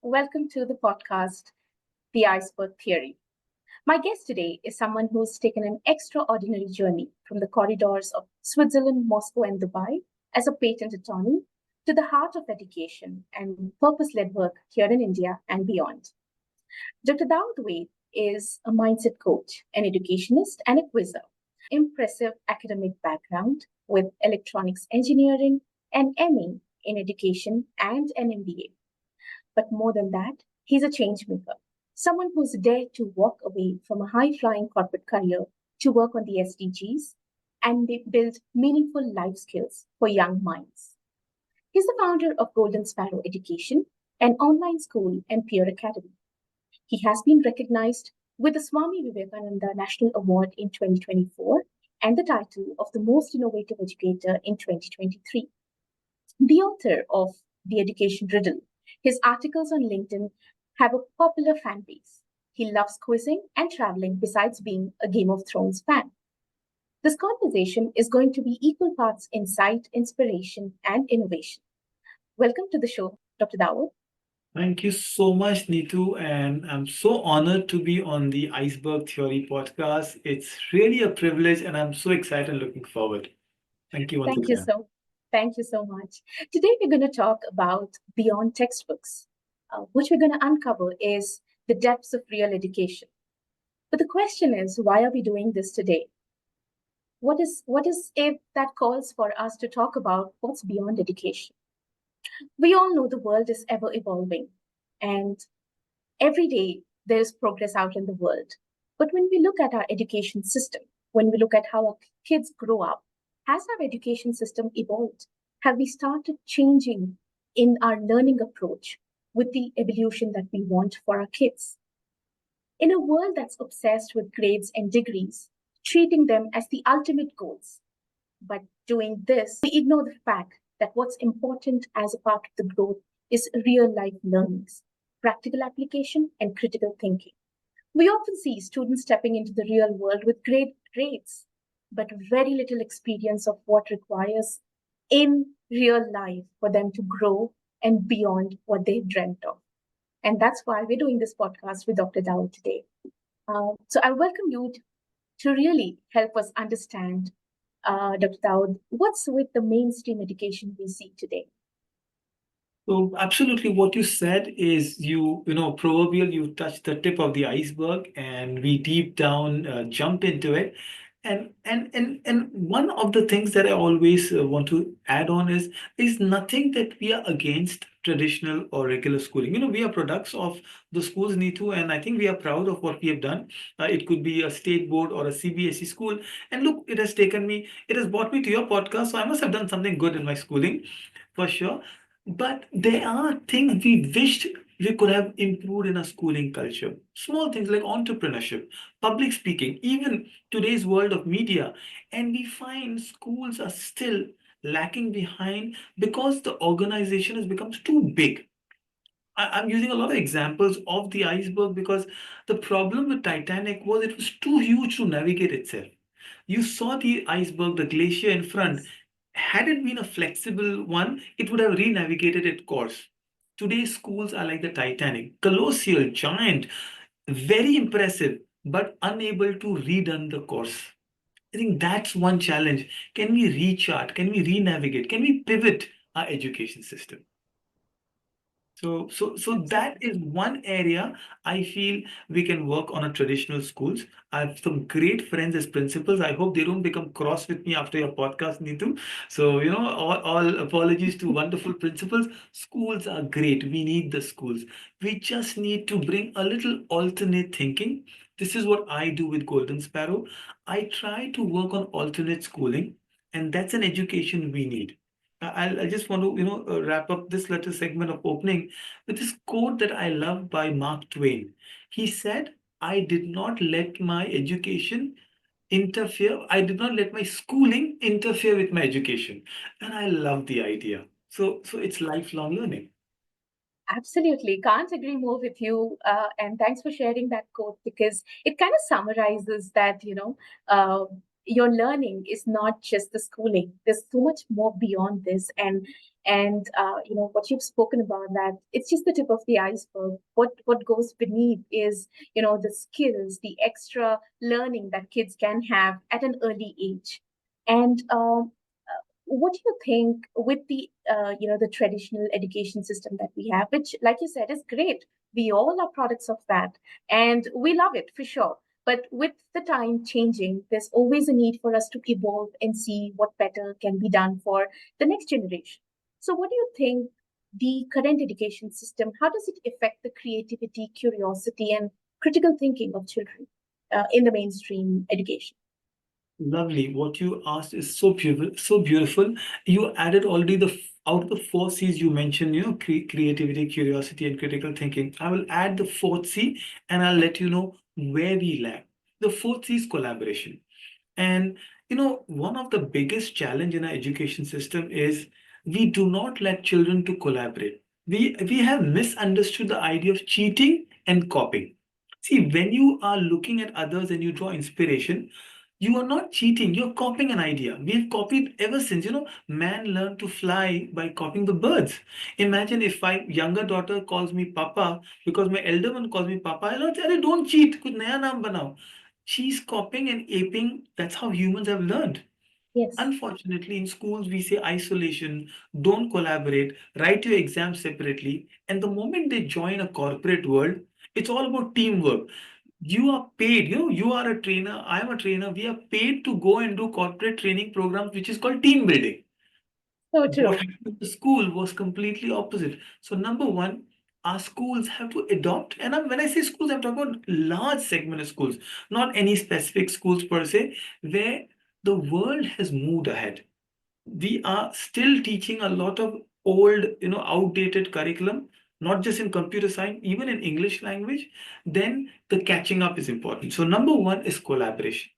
Welcome to the podcast, The Iceberg Theory. My guest today is someone who's taken an extraordinary journey from the corridors of Switzerland, Moscow, and Dubai as a patent attorney to the heart of education and purpose led work here in India and beyond. Dr. Dawood Vaid is a mindset coach, an educationist, and a quizzer. Impressive academic background with electronics engineering, an ME in education, and an MBA. But more than that, he's a change maker, someone who's dared to walk away from a high flying corporate career to work on the SDGs and they build meaningful life skills for young minds. He's the founder of Golden Sparrow Education, an online school and peer academy. He has been recognized with the Swami Vivekananda National Award in 2024 and the title of the Most Innovative Educator in 2023. The author of The Education Riddle, his articles on LinkedIn have a popular fan base. He loves quizzing and traveling besides being a Game of Thrones fan. This conversation is going to be equal parts insight, inspiration, and innovation. Welcome to the show, Dr. Dawood. Thank you so much, Neetu, and I'm so honored to be on the Iceberg Theory podcast. It's really a privilege, and I'm so excited and looking forward. Thank you once Thank you again. so Thank you so much. Today we're going to talk about beyond textbooks. What we're going to uncover is the depths of real education. But the question is, why are we doing this today? What is it that calls for us to talk about what's beyond education? We all know the world is ever evolving, and every day there's progress out in the world. But when we look at our education system, when we look at how our kids grow up, has our education system evolved? Have we started changing in our learning approach with the evolution that we want for our kids? In a world that's obsessed with grades and degrees, treating them as the ultimate goals, but doing this, we ignore the fact that what's important as a part of the growth is real life learnings, practical application, and critical thinking. We often see students stepping into the real world with great grades, but very little experience of what requires in real life for them to grow and beyond what they dreamt of. And that's why we're doing this podcast with Dr. Dao today. So I welcome you to really help us understand, Dr. Dao, what's with the mainstream education we see today? So absolutely what you said is proverbial, you touched the tip of the iceberg and we deep down jump into it. And one of the things that I always want to add on is nothing that we are against traditional or regular schooling. We are products of the schools, Neetu, and I think we are proud of what we have done. It could be a state board or a CBSE school. And look, it has brought me to your podcast, so I must have done something good in my schooling for sure. But there are things we wished we could have improved in our schooling culture. Small things like entrepreneurship, public speaking, even today's world of media. And we find schools are still lacking behind because the organization has become too big. I'm using a lot of examples of the iceberg because the problem with Titanic was it was too huge to navigate itself. You saw the iceberg, the glacier in front. Had it been a flexible one, it would have re-navigated its course. Today's schools are like the Titanic, colossal, giant, very impressive, but unable to redone the course. I think that's one challenge. Can we rechart? Can we re-navigate? Can we pivot our education system? So that is one area I feel we can work on a traditional schools. I have some great friends as principals. I hope they don't become cross with me after your podcast, Neetu. So, all apologies to wonderful principals. Schools are great. We need the schools. We just need to bring a little alternate thinking. This is what I do with Golden Sparrow. I try to work on alternate schooling, and that's an education we need. I just want to, wrap up this little segment of opening with this quote that I love by Mark Twain. He said, I did not let my education interfere, I did not let my schooling interfere with my education. And I love the idea. So it's lifelong learning. Absolutely. Can't agree more with you. And thanks for sharing that quote because it kind of summarizes that, your learning is not just the schooling. There's so much more beyond this, and what you've spoken about, that it's just the tip of the iceberg. What goes beneath is the skills, the extra learning that kids can have at an early age. And what do you think with the traditional education system that we have, which, like you said, is great. We all are products of that, and we love it for sure. But with the time changing, there's always a need for us to evolve and see what better can be done for the next generation. So, what do you think the current education system, how does it affect the creativity, curiosity, and critical thinking of children in the mainstream education? Lovely. What you asked is so beautiful, so beautiful. You added already out of the four C's you mentioned, creativity, curiosity, and critical thinking. I will add the fourth C, and I'll let you know where we lack. The fourth C is collaboration. And one of the biggest challenge in our education system is we do not let children to collaborate. We have misunderstood the idea of cheating and copying. See, when you are looking at others and you draw inspiration, you are not cheating, you're copying an idea. We've copied ever since. Man learned to fly by copying the birds. Imagine if my younger daughter calls me Papa because my elder one calls me Papa. I'll not say, "Arey, don't cheat, kuch naya naam banao." She's copying and aping. That's how humans have learned. Yes, Unfortunately, in schools, we say isolation, don't collaborate, write your exams separately. And the moment they join a corporate world, it's all about teamwork. You are paid, you are a trainer, I am a trainer. We are paid to go and do corporate training programs, which is called team building. so What true. happened in the school was completely opposite. So, number one, our schools have to adopt, and when I say schools, I'm talking about large segment of schools, not any specific schools per se, where the world has moved ahead. We are still teaching a lot of old, outdated curriculum, not just in computer science, even in English language. Then the catching up is important. So number one is collaboration.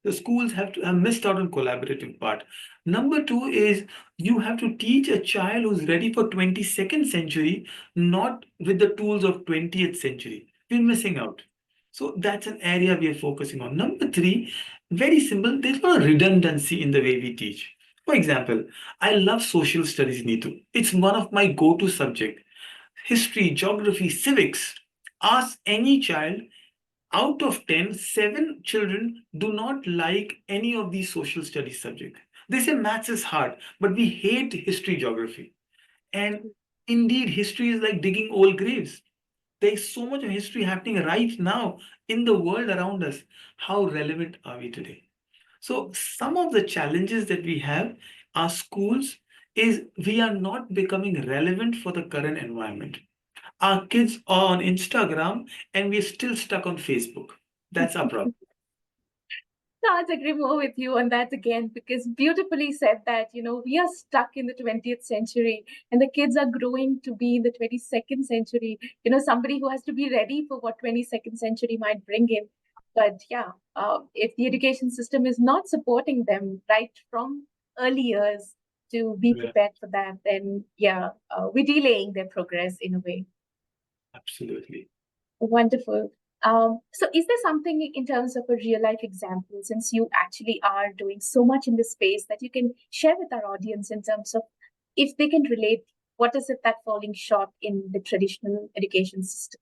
The schools have missed out on collaborative part. Number two is you have to teach a child who's ready for 22nd century, not with the tools of 20th century. We're missing out. So that's an area we are focusing on. Number three, very simple, there's no redundancy in the way we teach. For example, I love social studies, Neetu. It's one of my go-to subject. History, geography, civics. Ask any child, out of 10, 7 children do not like any of these social studies subjects. They say maths is hard, but we hate history, geography. And indeed, history is like digging old graves. There's so much of history happening right now in the world around us. How relevant are we today? So some of the challenges that we have are schools is we are not becoming relevant for the current environment. Our kids are on Instagram and we're still stuck on Facebook. That's our problem. Can't agree more with you on that again, because beautifully said that, we are stuck in the 20th century and the kids are growing to be in the 22nd century, somebody who has to be ready for what 22nd century might bring in. But yeah, if the education system is not supporting them right from early years to be Yeah, prepared for that, then yeah, we're delaying their progress in a way. absolutely. Wonderful. So, is there something in terms of a real life example, since you actually are doing so much in this space, that you can share with our audience in terms of if they can relate, what is it that falling short in the traditional education system?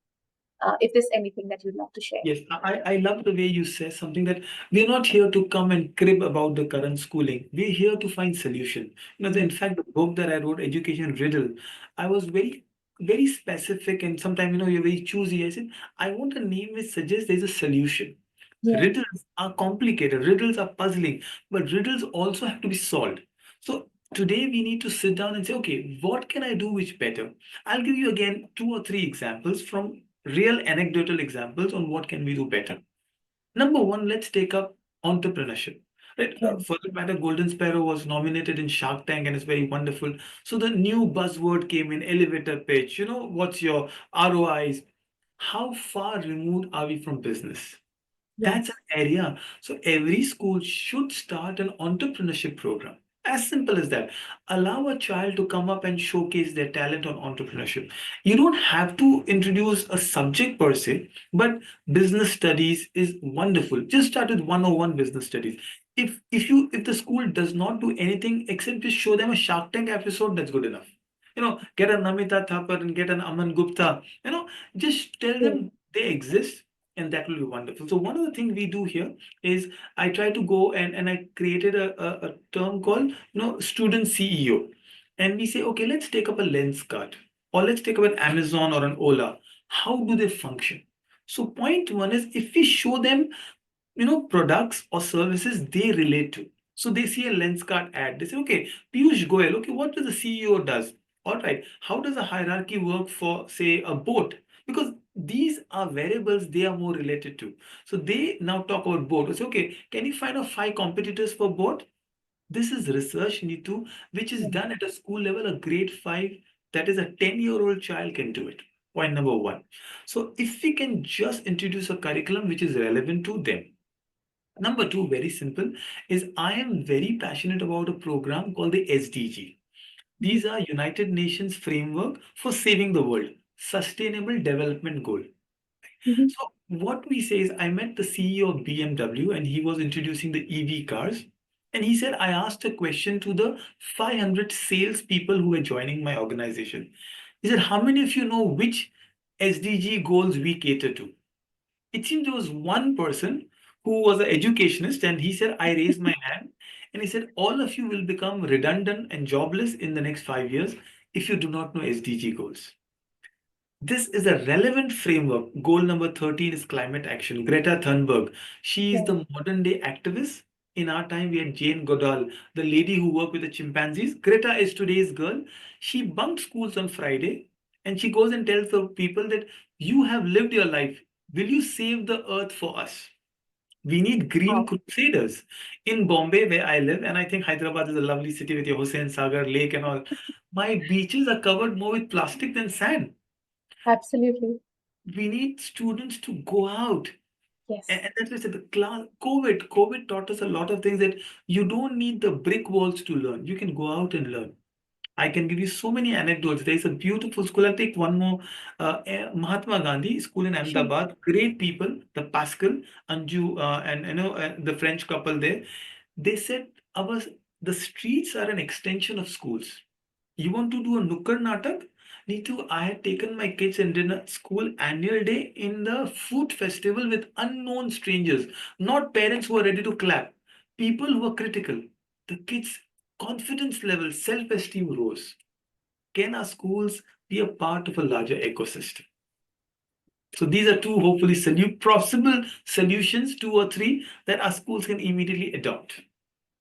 If there's anything that you'd love to share. Yes, I love the way you say something that we're not here to come and crib about the current schooling. We're here to find solution. In fact, the book that I wrote, Education Riddle, I was very, very specific and sometimes, you're very choosy. I said, I want a name which suggests there's a solution. Yeah, Riddles are complicated, riddles are puzzling, but riddles also have to be solved. So today we need to sit down and say, okay, what can I do which better? I'll give you again two or three examples from real anecdotal examples on what can we do better. Number one, let's take up entrepreneurship. Right? yeah, For that matter, Golden Sparrow was nominated in Shark Tank and it's very wonderful. So the new buzzword came in elevator pitch. What's your ROIs? How far removed are we from business? That's an yes. area. So every school should start an entrepreneurship program. As simple as that. Allow a child to come up and showcase their talent on entrepreneurship. You don't have to introduce a subject per se, but business studies is wonderful. Just start with 101 business studies. if the school does not do anything except just show them a Shark Tank episode, that's good enough. Get a Namita Thapar and get an Aman Gupta. Just tell Yes. them they exist, and that will be wonderful. So one of the things we do here is I try to go and I created a term called student CEO, and we say, okay, let's take up a lens card, or let's take up an Amazon or an Ola. How do they function? So point one is, if we show them products or services they relate to. So they see a Lenskart ad. They say, okay, Piyush Goyal, okay, what does the CEO does? All right, how does a hierarchy work for, say, a boat? Because these are variables they are more related to. So they now talk about boat. They say, okay, can you find out 5 competitors for boat? This is research, Neetu, which is Yeah. done at a school level, a grade 5, that is a 10-year-old child can do it. Point number one. So if we can just introduce a curriculum which is relevant to them. Number two, very simple, is I am very passionate about a program called the SDG. Mhm. These are United Nations Framework for Saving the World, Sustainable Development Goal. Mhm. So what we say is, I met the CEO of BMW and he was introducing the EV cars. And he said, I asked a question to the 500 salespeople who were joining my organization. He said, how many of you know which SDG goals we cater to? It seemed there was one person who was an educationist, and he said, I raised my hand, and he said, all of you will become redundant and jobless in the next 5 years if you do not know SDG goals. This is a relevant framework. Goal number 13 is climate action. Greta Thunberg, she is Yeah. the modern day activist. In our time, we had Jane Goodall, the lady who worked with the chimpanzees. Greta is today's girl. She bunks schools on Friday and she goes and tells the people that you have lived your life. Will you save the earth for us? We need green Wow. crusaders. In Bombay, where I live, and I think Hyderabad is a lovely city with your Hussain Sagar Lake and all, my beaches are covered more with plastic than sand. Absolutely. We need students to go out. And, Yes. and that's why I said the class, COVID taught us a lot of things that you don't need the brick walls to learn. You can go out and learn. I can give you so many anecdotes. There's a beautiful school. I'll take one more. Mahatma Gandhi School in Sure. Ahmedabad. Great people. The Pascal, Anju, and the French couple there. They said the streets are an extension of schools. You want to do a Nukkad Natak? Neetu, I had taken my kids and did a school annual day in the food festival with unknown strangers, not parents who are ready to clap, people who are critical. The kids' confidence level, self esteem rose. Can our schools be a part of a larger ecosystem? So these are two hopefully possible solutions, two or three, that our schools can immediately adopt.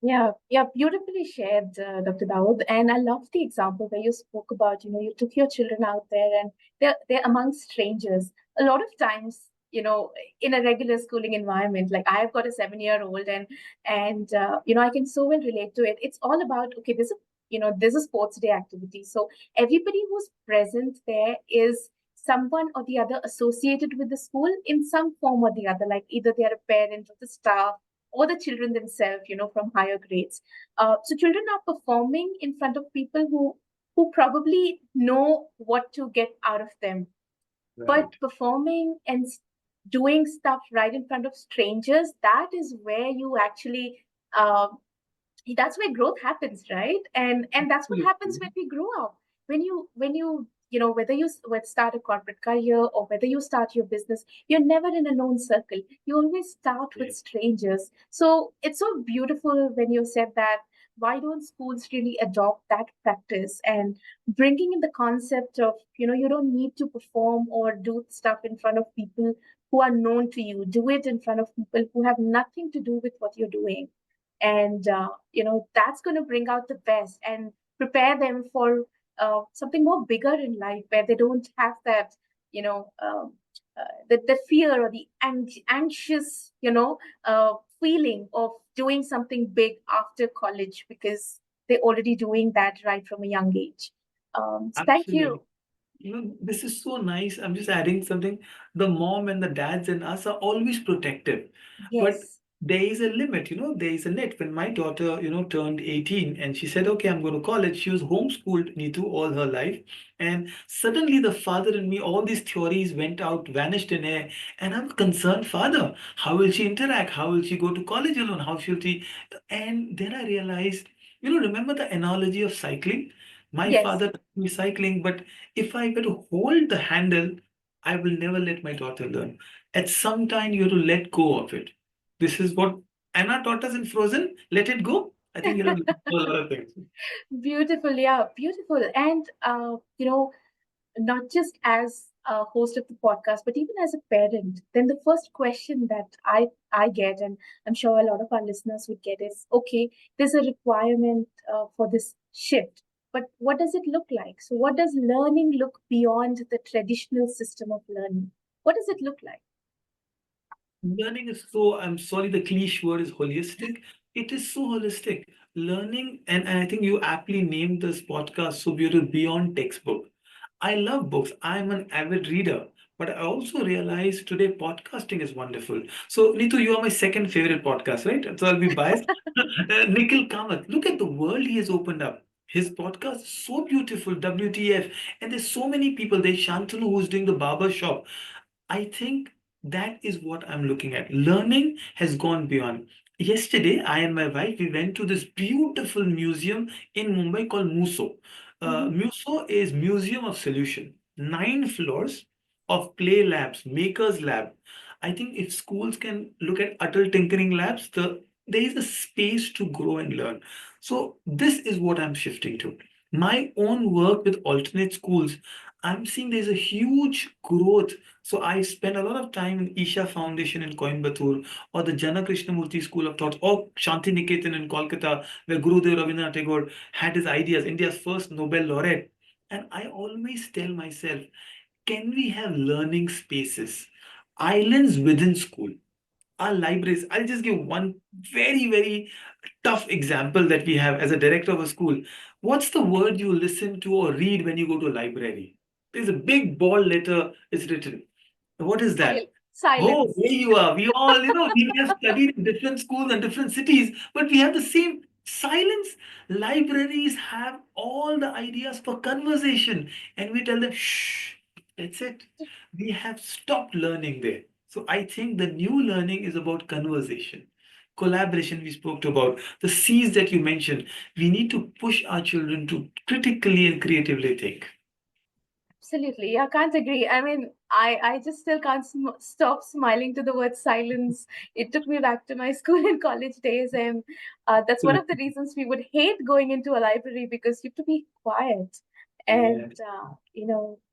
Yeah, yeah, beautifully shared, Dr. Dawood. And I love the example where you spoke about, you took your children out there and they're amongst strangers. A lot of times, in a regular schooling environment, like I've got a 7-year-old and I can so well relate to it. It's all about, okay, there's a sports day activity. So everybody who's present there is someone or the other associated with the school in some form or the other, like either they're a parent or the staff or the children themselves, from higher grades. So children are performing in front of people who probably know what to get out of them, but Right. performing and doing stuff right in front of strangers, that is where you actually that's where growth happens, right? And that's what happens Absolutely. when we grow up. When you whether you start a corporate career or whether you start your business, you're never in a known circle. You always start with Yes. strangers. So it's so beautiful when you said that. Why don't schools really adopt that practice and bringing in the concept of, you don't need to perform or do stuff in front of people who are known to you. Do it in front of people who have nothing to do with what you're doing, and that's going to bring out the best and prepare them for something more bigger in life where they don't have that you know the fear or the anxious feeling of doing something big after college because they're already doing that right from a young age. So thank Absolutely. you. This is so nice. I'm just adding something. The mom and the dads and us are always protective. But Yes. there is a limit, there is a net. When my daughter, turned 18 and she said, okay, I'm going to college, she was homeschooled, Neetu, all her life. And suddenly the father in me, all these theories went out, vanished in air. And I'm a concerned father. How will she interact? How will she go to college alone? How should she? And then I realized, remember the analogy of cycling? My Yes. father taught me cycling, but if I were to hold the handle, I will never let my daughter learn. At some time, you have to let go of it. This is what Anna taught us in Frozen. Let it go. I think you have learned a lot of things. Beautiful, yeah, beautiful. And not just as a host of the podcast, but even as a parent, then the first question that I get, and I'm sure a lot of our listeners would get, is okay, there's a requirement for this shift, but what does it look like? So, what does learning look beyond the traditional system of learning? What does it look like? Learning is so, I'm sorry, the cliche word is holistic. It is so holistic. Learning, and I think you aptly named this podcast so beautiful, beyond textbook. I love books. I'm an avid reader. But I also realized today podcasting is wonderful. So, Neetu, you are my second favorite podcast, right? So I'll be biased. Nikhil Kamath, look at the world he has opened up. His podcast is so beautiful, WTF. And there's so many people. There's Shantanu who's doing the barber shop. I think that is what I'm looking at. Learning has gone beyond. Yesterday, I and my wife, we went to this beautiful museum in Mumbai called Muso. Mhm. Muso is Museum of Solution. 9 floors of play labs, makers lab. I think if schools can look at adult tinkering labs, there is a space to grow and learn. So this is what I'm shifting to. My own work with alternate schools, I'm seeing there's a huge growth. So I spent a lot of time in Isha Foundation in Coimbatore, or the Jana Krishnamurti School of Thought, or Shanti Niketan in Kolkata, where Gurudev Rabindranath Tagore had his ideas, India's first Nobel laureate. And I always tell myself, can we have learning spaces, islands within school? Our libraries. I'll just give one very, very tough example that we have as a director of a school. What's the word you listen to or read when you go to a library? There's a big bold letter is written. What is that? Oh, Silence. there you are. We all, we may have studied in different schools and different cities, but we have the same silence. Libraries have all the ideas for conversation, and we tell them, shh, that's it. We have stopped learning there. So I think the new learning is about conversation, collaboration we spoke about, the C's that you mentioned. We need to push our children to critically and creatively think. Absolutely. I can't agree. I mean, I just still can't stop smiling to the word silence. It took me back to my school and college days. And that's one of the reasons we would hate going into a library, because you have to be quiet. Yeah. And,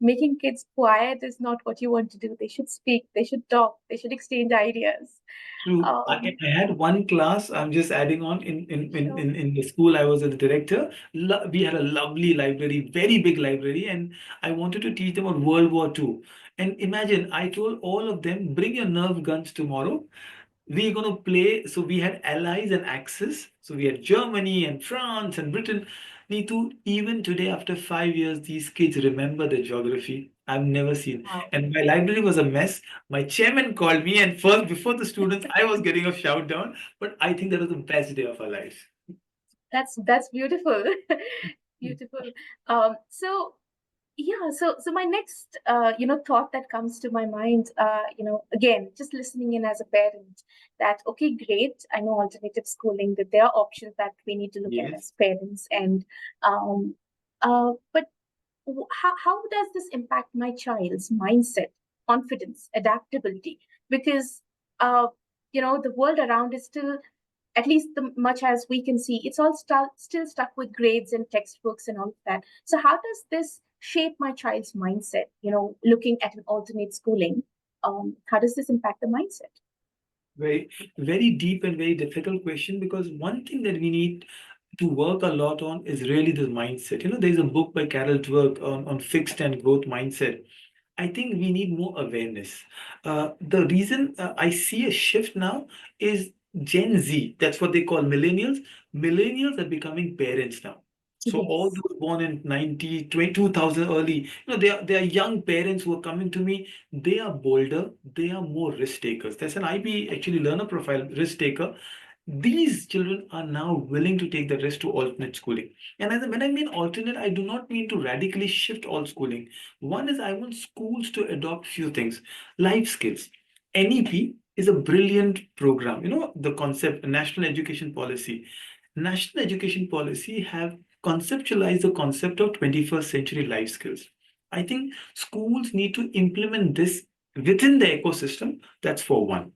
making kids quiet is not what you want to do. They should speak, they should talk, they should exchange ideas. True. Um, I had one class, I'm just adding on, sure. in the school I was a director. We had a lovely library, very big library, and I wanted to teach them on World War II. And imagine, I told all of them, bring your nerve guns tomorrow. We're going to play. So we had allies and axis. So we had Germany and France and Britain. Neetu, even today, after 5 years, these kids remember the geography. I've never seen. Wow. And my library was a mess. My chairman called me, and first, before the students, I was getting a shout down. But I think that was the best day of our life. That's beautiful. Beautiful. So yeah, so my next thought that comes to my mind, again, just listening in as a parent, that okay, great, I know alternative schooling, that there are options that we need to look at Yes. as parents. And but how does this impact my child's mindset, confidence, adaptability? Because the world around is still, at least the much as we can see, it's all still stuck with grades and textbooks and all of that. So how does this shape my child's mindset? Looking at an alternate schooling, how does this impact the mindset? Very, very deep and very difficult question, because one thing that we need to work a lot on is really the mindset. There's a book by Carol Dweck on fixed and growth mindset. I think we need more awareness. The reason I see a shift now is Gen Z. That's what they call millennials. Millennials are becoming parents now. So all Yes. those born in 90, 2000 early, they are young parents who are coming to me. They are bolder, they are more risk takers. There's an IB actually learner profile, risk taker. These children are now willing to take the risk to alternate schooling. And when I mean alternate, I do not mean to radically shift all schooling. One is I want schools to adopt few things. Life skills. NEP is a brilliant program. The concept, National Education Policy. National Education Policy have conceptualized the concept of 21st century life skills. I think schools need to implement this within the ecosystem. That's for one.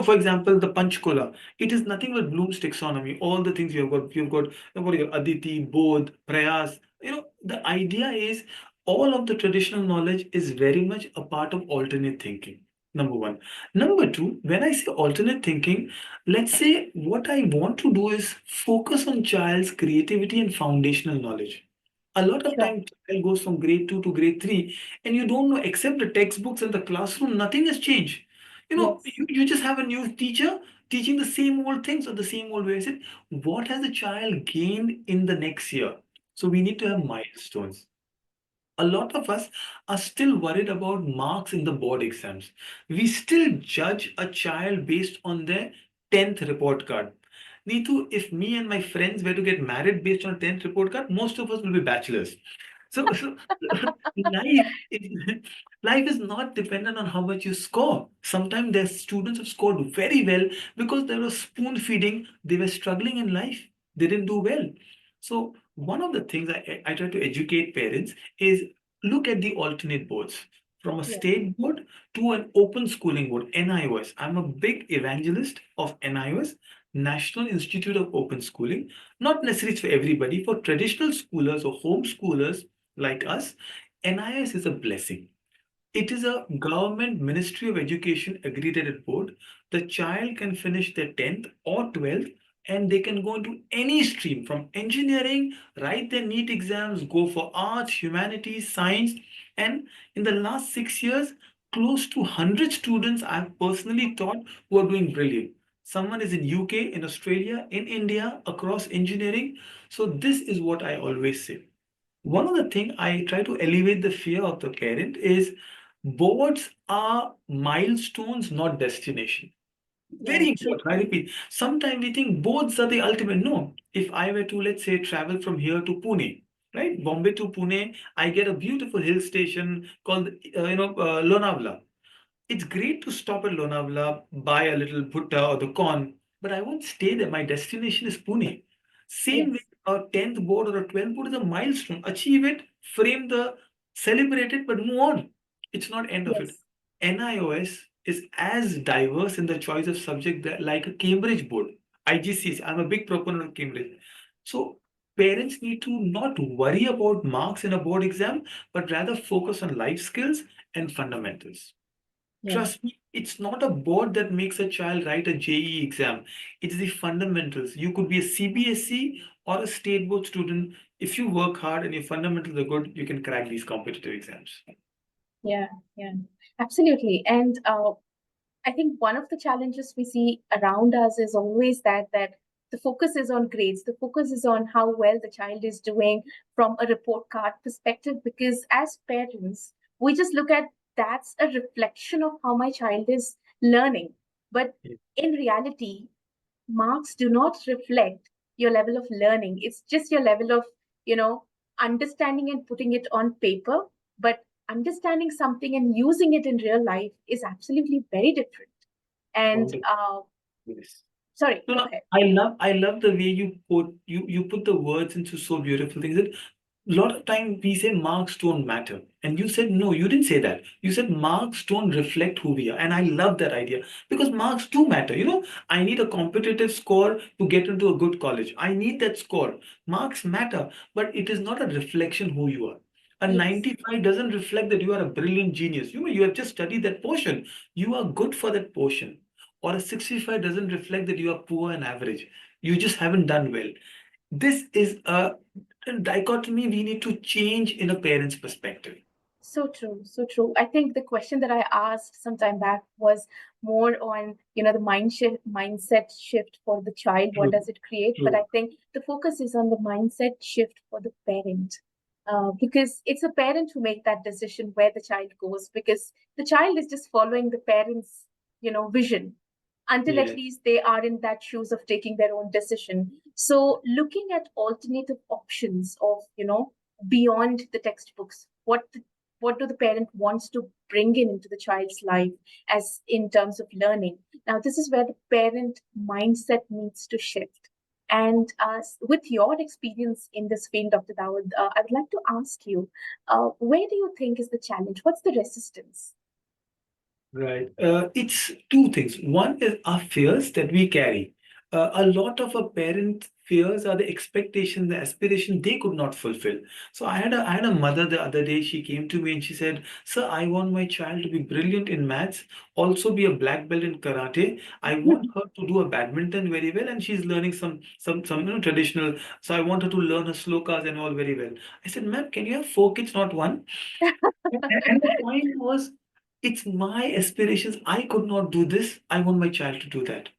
For example, the Panchkola, it is nothing but Bloom's taxonomy. All the things you've got what are your Aditi, Bodh, Prayas. The idea is all of the traditional knowledge is very much a part of alternate thinking. Number one. Number two, when I say alternate thinking, let's say what I want to do is focus on child's creativity and foundational knowledge. A lot of Sure. time child goes from grade 2 to grade 3, and you don't know, except the textbooks and the classroom, nothing has changed. Yes. You just have a new teacher teaching the same old things or the same old way. I said, what has the child gained in the next year? So we need to have milestones. A lot of us are still worried about marks in the board exams. We still judge a child based on their 10th report card. Neetu, if me and my friends were to get married based on a 10th report card, most of us will be bachelors. So life is, life is not dependent on how much you score. Sometimes there's students have scored very well because they were spoon feeding, they were struggling in life, they didn't do well. So one of the things I try to educate parents is look at the alternate boards from a Yes. state board to an open schooling board, NIOS. I'm a big evangelist of NIOS, National Institute of Open Schooling. Not necessarily for everybody, for traditional schoolers or homeschoolers like us, NIS is a blessing. It is a government Ministry of Education accredited board. The child can finish their 10th or 12th and they can go into any stream from engineering, write their NEET exams, go for arts, humanities, science. And in the last 6 years, close to 100 students I've personally taught who are doing brilliant. Someone is in UK, in Australia, in India, across engineering. So this is what I always say. One of the things I try to elevate the fear of the parent is boards are milestones, not destination. Yeah. Very True. important. I repeat, sometimes we think boards are the ultimate. No, if I were to, let's say, travel from here to Pune, right, Bombay to Pune, I get a beautiful hill station called, Lonavala. It's great to stop at Lonavala, buy a little bhutta or the corn, but I won't stay there. My destination is Pune. Same with Yes. a 10th board or a 12th board is a milestone. Achieve it, frame celebrate it, but move on. It's not end of it. Yes. NIOS is as diverse in the choice of subject like a Cambridge board. IGCs, I'm a big proponent of Cambridge. So parents need to not worry about marks in a board exam, but rather focus on life skills and fundamentals. Yeah. Trust me, it's not a board that makes a child write a JEE exam. It's the fundamentals. You could be a CBSE or a state board student. If you work hard and your fundamentals are good, you can crack these competitive exams. Yeah. Yeah. Absolutely. And I think one of the challenges we see around us is always that the focus is on grades. The focus is on how well the child is doing from a report card perspective, because as parents, we just look at that's a reflection of how my child is learning. But Yeah. in reality, marks do not reflect your level of learning. It's just your level of, you know, understanding and putting it on paper. But understanding something and using it in real life is absolutely very different. And Wonderful. Yes. sorry, No, go no, ahead. I love the way you put the words into so beautiful things. That a lot of time we say marks don't matter, and you said no, you didn't say that. You said marks don't reflect who we are, and I love that idea because marks do matter. I need a competitive score to get into a good college. I need that score. Marks matter, but it is not a reflection who you are. A Yes, 95 doesn't reflect that you are a brilliant genius. You have just studied that portion. You are good for that portion. Or a 65 doesn't reflect that you are poor and average. You just haven't done well. This is a dichotomy we need to change in a parent's perspective. so true, so true. I think the question that I asked some time back was, more on, the mindset shift for the child. What True, does it create? But true. I think the focus is on the mindset shift for the parent. Because it's a parent who make that decision where the child goes, because the child is just following the parents, vision, until at Yeah, least they are in that shoes of taking their own decision. So looking at alternative options of, beyond the textbooks, what do the parent wants to bring into the child's life as in terms of learning. Now this is where the parent mindset needs to shift. And with your experience in this field, Dr. Dawood, I would like to ask you, where do you think is the challenge? What's the resistance? right. It's two things. One is our fears that we carry. A lot of our parent fears are the expectation, the aspiration they could not fulfill. So I had a mother the other day. She came to me and she said, "Sir, I want my child to be brilliant in maths, also be a black belt in karate. I want her to do a badminton very well, and she's learning some traditional. So I want her to learn her slokas and all very well." I said, "Ma'am, can you have four kids, not one?" And the point was, it's my aspirations. I could not do this. I want my child to do that.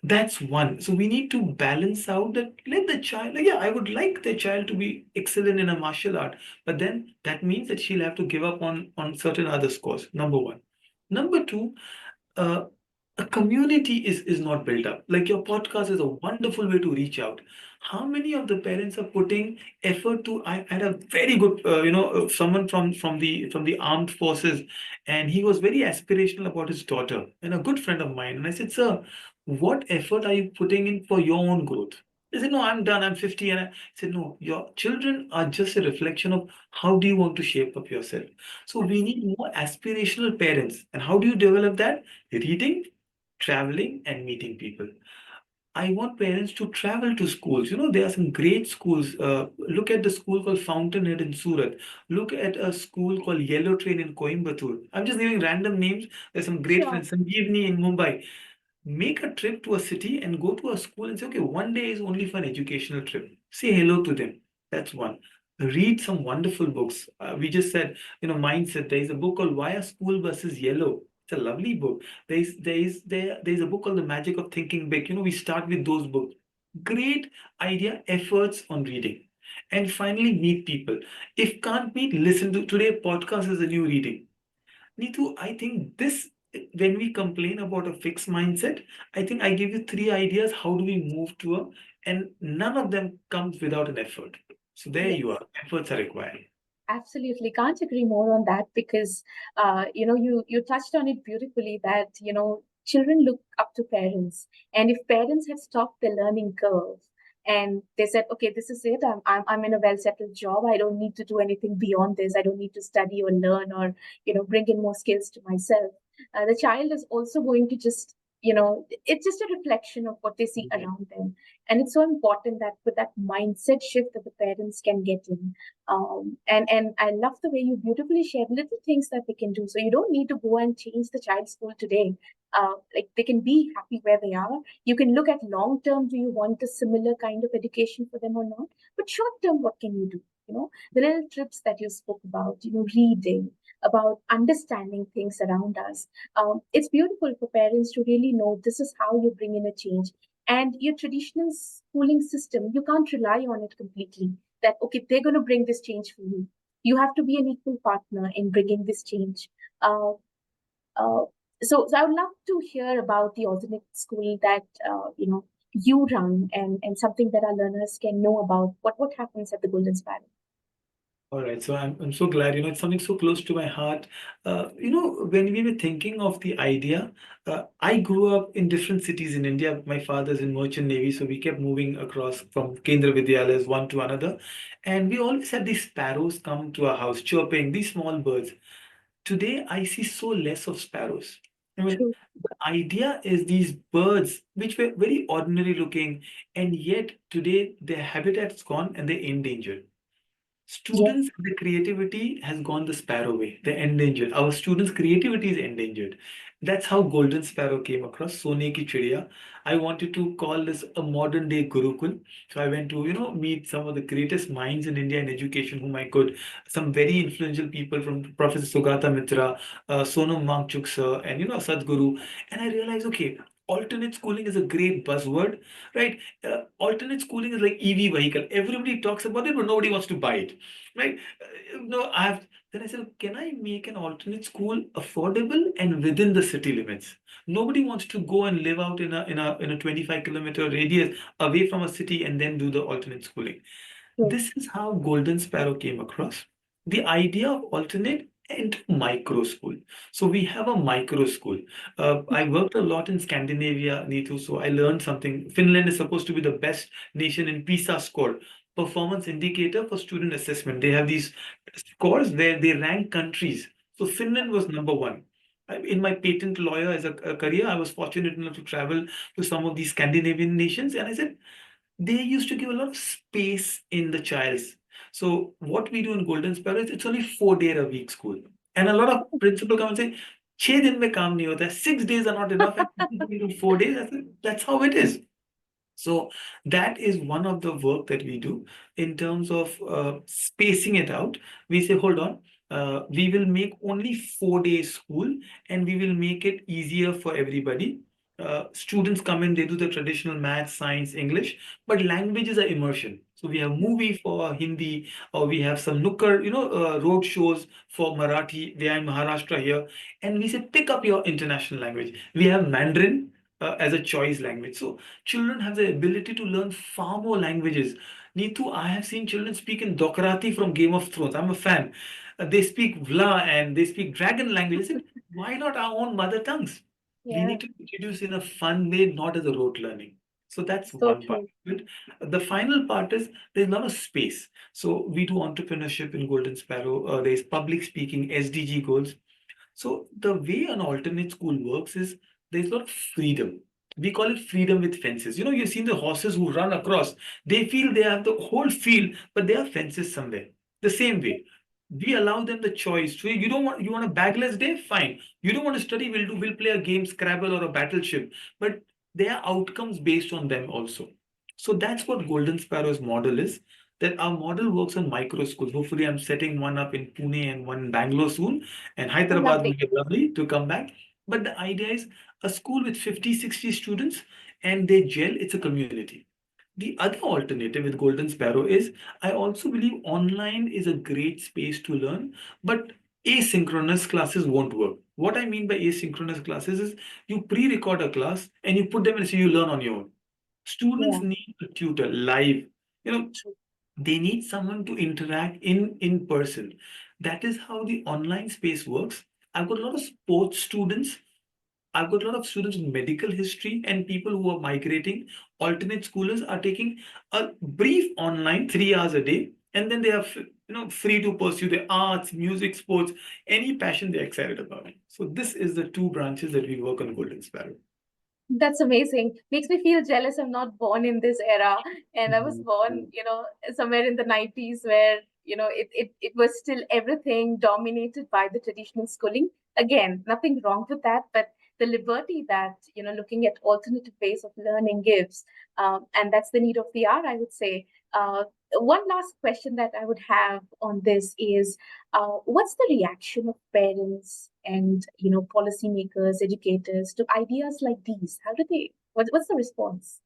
That's one. So we need to balance out that let the child, like, yeah, I would like the child to be excellent in a martial art, but then that means that she'll have to give up on certain other scores. Number one. Number two, uh, a community is not built up. Like your podcast is a wonderful way to reach out. How many of the parents are putting effort to? I had a very good, someone from the armed forces, and he was very aspirational about his daughter, and a good friend of mine. And I said, "Sir, what effort are you putting in for your own growth?" He said, "No, I'm done. I'm 50." And I said, "No, your children are just a reflection of how do you want to shape up yourself. So we need more aspirational parents. And how do you develop that? Reading, traveling, and meeting people. I want parents to travel to schools. There are some great schools. Look at the school called Fountainhead in Surat. Look at a school called Yellow Train in Coimbatore. I'm just giving random names. There's some great Sure. friends. Sanjeevani in Mumbai. Make a trip to a city and go to a school and say, okay, one day is only for an educational trip. Say hello to them. That's one. Read some wonderful books. We just said, mindset. There is a book called Why Are School Buses Yellow? It's a lovely book. There's a book called The Magic of Thinking Big. We start with those books. Great idea, efforts on reading. And finally, meet people. If can't meet, listen to today. Podcast is a new reading. Neetu, I think when we complain about a fixed mindset, I think I give you three ideas. How do we move to and none of them comes without an effort. So there you Yes. are. Efforts are required. Absolutely, can't agree more on that, because you touched on it beautifully that children look up to parents, and if parents have stopped the learning curve and they said, okay, this is it, I'm in a well settled job, I don't need to do anything beyond this, I don't need to study or learn or bring in more skills to myself. The child is also going to just it's just a reflection of what they see Yeah. around them, and it's so important that with that mindset shift that the parents can get in. And I love the way you beautifully shared little things that they can do. So you don't need to go and change the child's school today. Like they can be happy where they are. You can look at long term. Do you want a similar kind of education for them or not? But short term, what can you do? The little trips that you spoke about. Reading, about understanding things around us. It's beautiful for parents to really know this is how you bring in a change. And your traditional schooling system, you can't rely on it completely, that okay, they're going to bring this change for you. You have to be an equal partner in bringing this change. uh, uh, so I would love to hear about the alternate school that you run, and something that our learners can know about what happens at the Golden Sparrow. All right, so I'm so glad, it's something so close to my heart. When we were thinking of the idea, I grew up in different cities in India. My father's in Merchant Navy, so we kept moving across from Kendra Vidyalayas one to another. And we always had these sparrows come to our house, chirping, these small birds. Today, I see so less of sparrows. I mean, True. the idea is these birds, which were very ordinary looking, and yet today their habitat's gone and they're endangered. Yes. Students, the creativity has gone the sparrow way. They're endangered. Our students' creativity is endangered. That's how Golden Sparrow came across. Sone ki chidiya. I wanted to call this a modern day Gurukul. So I went to, meet some of the greatest minds in India in education, whom I could, some very influential people from Professor Sugata Mitra, Sonam Wangchuk sir, and Sadhguru. And I realized, okay, alternate schooling is a great buzzword, right? Alternate schooling is like EV vehicle. Everybody talks about it, but nobody wants to buy it, right? No, I have. Then I said, can I make an alternate school affordable and within the city limits? Nobody wants to go and live out in a 25-kilometer radius away from a city and then do the alternate schooling. True. This is how Golden Sparrow came across. The idea of alternate and micro school. So we have a micro school. I worked a lot in Scandinavia, Neetu, so I learned something. Finland is supposed to be the best nation in PISA score, performance indicator for student assessment. They have these scores where they rank countries. So Finland was number one. In my patent lawyer as a career, I was fortunate enough to travel to some of these Scandinavian nations, and I said, they used to give a lot of space in the child's. So what we do in Golden Sparrow is it's only 4 day a week school. And a lot of principal come and say, 6 दिन में काम नहीं होता है, 6 days are not enough, and we do 4 days. I said, that's how it is. So that is one of the work that we do in terms of spacing it out. We say, hold on, we will make only 4 days school and we will make it easier for everybody. Students come in, they do the traditional math, science, English, but languages are immersion. So we have movie for Hindi, or we have some Nukkar, road shows for Marathi. We are in Maharashtra here, and we say pick up your international language. We have Mandarin as a choice language. So children have the ability to learn far more languages. Neetu, I have seen children speak in Dothraki from Game of Thrones. I'm a fan. They speak Vla and they speak dragon language. I said, why not our own mother tongues? We Yeah. need to introduce in a fun way, not as a rote learning. So that's So one part true. of it. The final part is there's a lot of space. So we do entrepreneurship in Golden Sparrow. There's public speaking, SDG goals. So the way an alternate school works is there's a lot of freedom. We call it freedom with fences. You've seen the horses who run across. They feel they have the whole field, but there are fences somewhere. The same way, we allow them the choice. So you want a bagless day? Fine. You don't want to study? We'll play a game, Scrabble or a battleship. But there are outcomes based on them also. So that's what Golden Sparrow's model is. That our model works on micro schools. Hopefully, I'm setting one up in Pune and one in Bangalore soon, and Oh, Hyderabad will lovely. be lovely to come back. But the idea is a school with 50, 60 students and they gel, it's a community. The other alternative with Golden Sparrow is I also believe online is a great space to learn, but asynchronous classes won't work. What I mean by asynchronous classes is you pre record a class and you put them and say you learn on your own. Students Yeah. need a tutor live. You know, True. they need someone to interact in person. That is how the online space works. I've got a lot of sports students. I've got a lot of students in medical history and people who are migrating. Alternate schoolers are taking a brief online 3 hours a day, and then they are free to pursue their arts, music, sports, any passion they're excited about. So this is the two branches that we work on Golden Sparrow. That's amazing. Makes me feel jealous. I'm not born in this era, and I was Mhm. born, somewhere in the 90s where, it was still everything dominated by the traditional schooling. Again, nothing wrong with that, but the liberty that, looking at alternative ways of learning gives, and that's the need of the hour, I would say. One last question that I would have on this is, what's the reaction of parents and policymakers, educators to ideas like these? How do they? What's the response?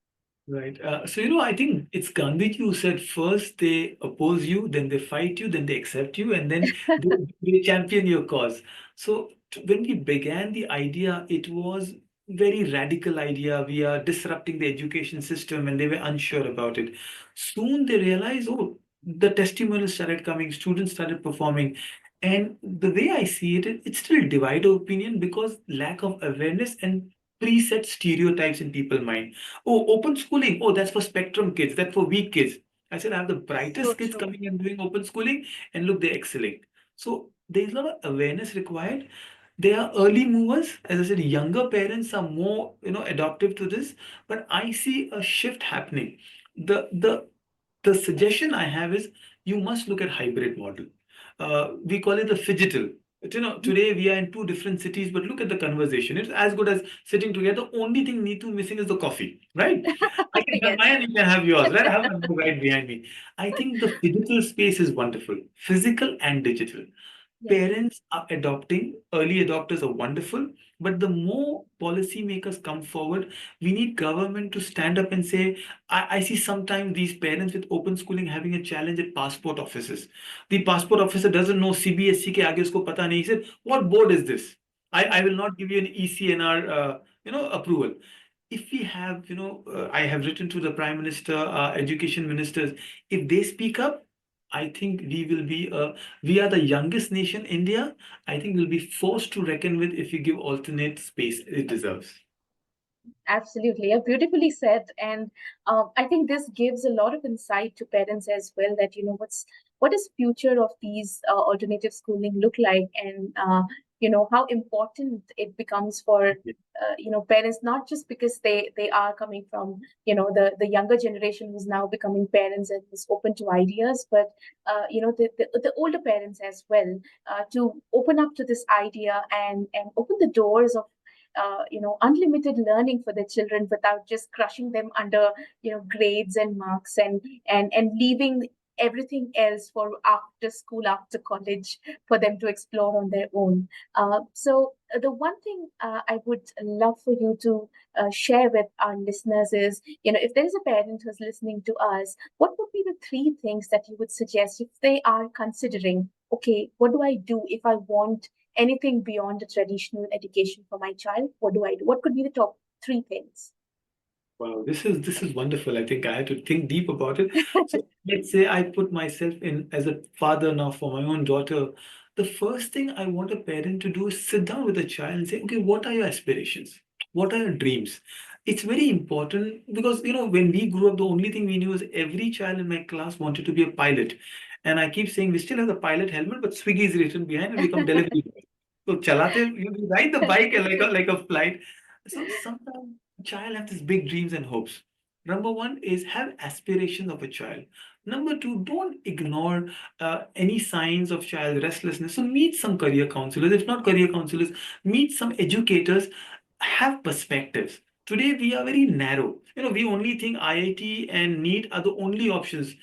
Right. So, I think it's Gandhiji who said first they oppose you, then they fight you, then they accept you, and then they, they champion your cause. So, when we began the idea, it was very radical idea. We are disrupting the education system, and they were unsure about it. Soon they realized, oh, the testimonials started coming, students started performing. And the way I see it, it's still divide opinion because lack of awareness and preset stereotypes in people's mind. Oh, open schooling. Oh, that's for spectrum kids. That's for weak kids. I said, I have the So brightest kids true. coming and doing open schooling, and look, they're excelling. So there's a lot of awareness required. They are early movers. As I said, younger parents are more, adaptive to this. But I see a shift happening. The the the suggestion I have is you must look at hybrid model. We call it the phygital. But, today we are in two different cities, but look at the conversation. It's as good as sitting together. The only thing Neetu missing is the coffee, right? I can have Yes. mine, you can have yours, right? I have my book right behind me. I think the phygital space is wonderful, physical and digital. Yes. Parents are adopting, early adopters are wonderful, but the more policymakers come forward, we need government to stand up and say, I see sometimes these parents with open schooling having a challenge at passport offices. The passport officer doesn't know CBSC ke aage usko pata nahi. He said, what board is this? I will not give you an ECNR, approval. If we have, I have written to the Prime Minister, education ministers, if they speak up, I think we are the youngest nation, India. I think we'll be forced to reckon with if we give alternate space it deserves. Absolutely, yeah, beautifully said. And I think this gives a lot of insight to parents as well. That what is future of these alternative schooling look like, and how important it becomes for parents, not just because they are coming from the younger generation who's now becoming parents and is open to ideas, but the older parents as well, to open up to this idea and open the doors of unlimited learning for the children without just crushing them under grades and marks, and leaving everything else for after school, after college, for them to explore on their own. So the one thing I would love for you to share with our listeners is, if there is a parent who's listening to us, what would be the three things that you would suggest if they are considering, okay, what do I do if I want anything beyond the traditional education for my child? What do I do? What could be the top three things? Wow, this is wonderful. I think I had to think deep about it. So let's say I put myself in as a father now for my own daughter. The first thing I want a parent to do is sit down with a child and say, okay, what are your aspirations? What are your dreams? It's very important because when we grew up, the only thing we knew is every child in my class wanted to be a pilot. And I keep saying we still have the pilot helmet, but Swiggy is written behind and become delivery. So chalate, you ride the bike like a flight. So sometimes a child have these big dreams and hopes. Number one is have aspirations of a child. Number two, don't ignore any signs of child restlessness. So meet some career counselors. If not career counselors, meet some educators. Have perspectives. Today we are very narrow. We only think IIT and NEET are the only options.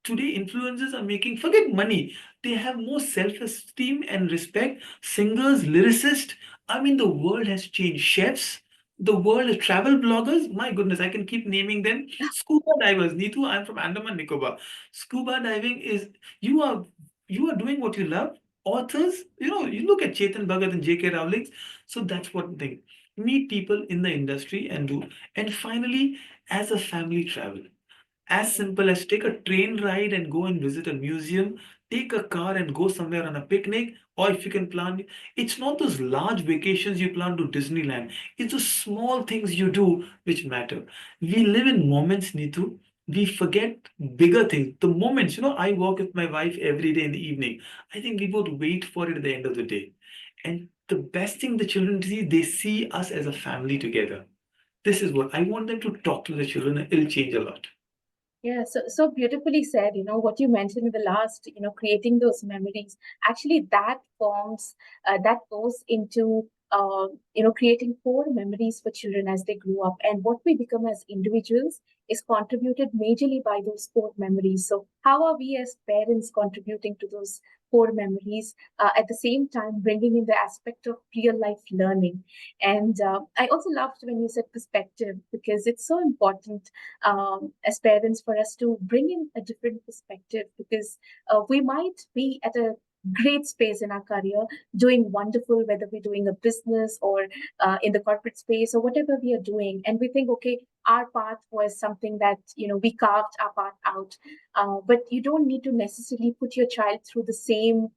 Today influencers are making, forget money, they have more self-esteem and respect. Singers, lyricists, I mean, the world has changed. Chefs, the world is travel bloggers, my goodness, I can keep naming them. Scuba divers, Neetu, I'm from Andaman Nicobar. Scuba diving is, you are you are doing what you love. Authors, you look at Chetan Bhagat and JK Rowling. So that's one thing, meet people in the industry and do. And finally, as a family, travel. As simple as take a train ride and go and visit a museum, take a car and go somewhere on a picnic, or if you can plan, it's not those large vacations you plan to Disneyland, it's the small things you do which matter. We live in moments, Neetu. We forget bigger things. The moments, I walk with my wife every day in the evening. I think we both wait for it at the end of the day. And the best thing the children see, they see us as a family together. This is what I want them to talk to the children, and it'll change a lot. Yeah, so beautifully said. What you mentioned in the last, creating those memories. Actually, that forms, that goes into, creating core memories for children as they grow up. And what we become as individuals is contributed majorly by those core memories. So, how are we as parents contributing to those core memories, at the same time bringing in the aspect of real life learning? And I also loved when you said perspective, because it's so important, as parents, for us to bring in a different perspective, because we might be at a great space in our career, doing wonderful, whether we're doing a business or in the corporate space or whatever we are doing, and we think, okay, our path was something that we carved our path out, but you don't need to necessarily put your child through the same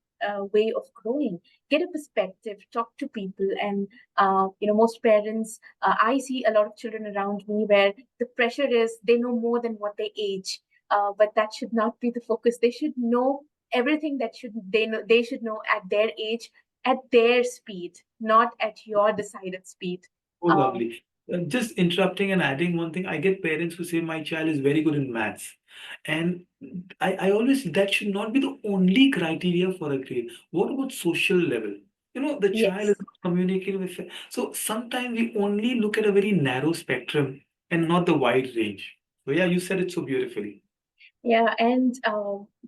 way of growing. Get a perspective, talk to people, and most parents, I see a lot of children around me where the pressure is they know more than what they age, but that should not be the focus. They should know everything that should they know they should know at their age, at their speed, not at your decided speed. Oh, um, lovely. Just interrupting and adding one thing, I get parents who say my child is very good in maths. And I always, that should not be the only criteria for a grade. What about social level? The child is Yes. communicating with. So sometimes we only look at a very narrow spectrum and not the wide range. So yeah, you said it so beautifully. Yeah, and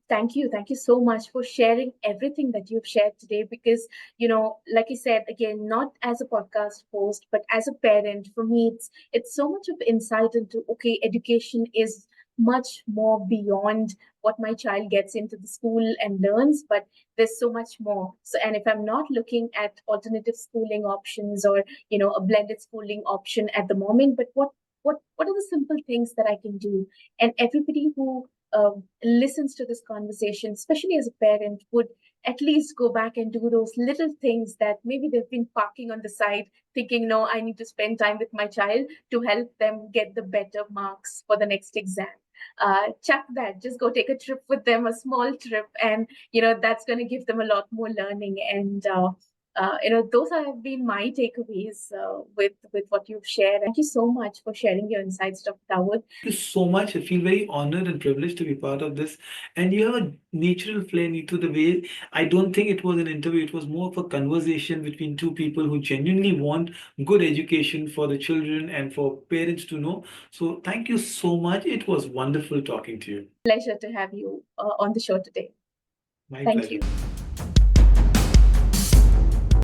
thank you so much for sharing everything that you've shared today. Because, like you said, again, not as a podcast host, but as a parent, for me, it's so much of insight into, okay, education is much more beyond what my child gets into the school and learns, but there's so much more. So, and if I'm not looking at alternative schooling options, or a blended schooling option at the moment, but what are the simple things that I can do? And everybody who listens to this conversation, especially as a parent, would at least go back and do those little things that maybe they've been parking on the side, thinking, no, I need to spend time with my child to help them get the better marks for the next exam. Chuck that, just go take a trip with them, a small trip, and that's going to give them a lot more learning. And those have been my takeaways with what you've shared. Thank you so much for sharing your insights, Dr. Dawood. You so much. I feel very honored and privileged to be part of this. And you have a natural flair, Neetu, the way I don't think it was an interview, it was more of a conversation between two people who genuinely want good education for the children and for parents to know. So thank you so much. It was wonderful talking to you. Pleasure to have you on the show today. My Thank pleasure. you.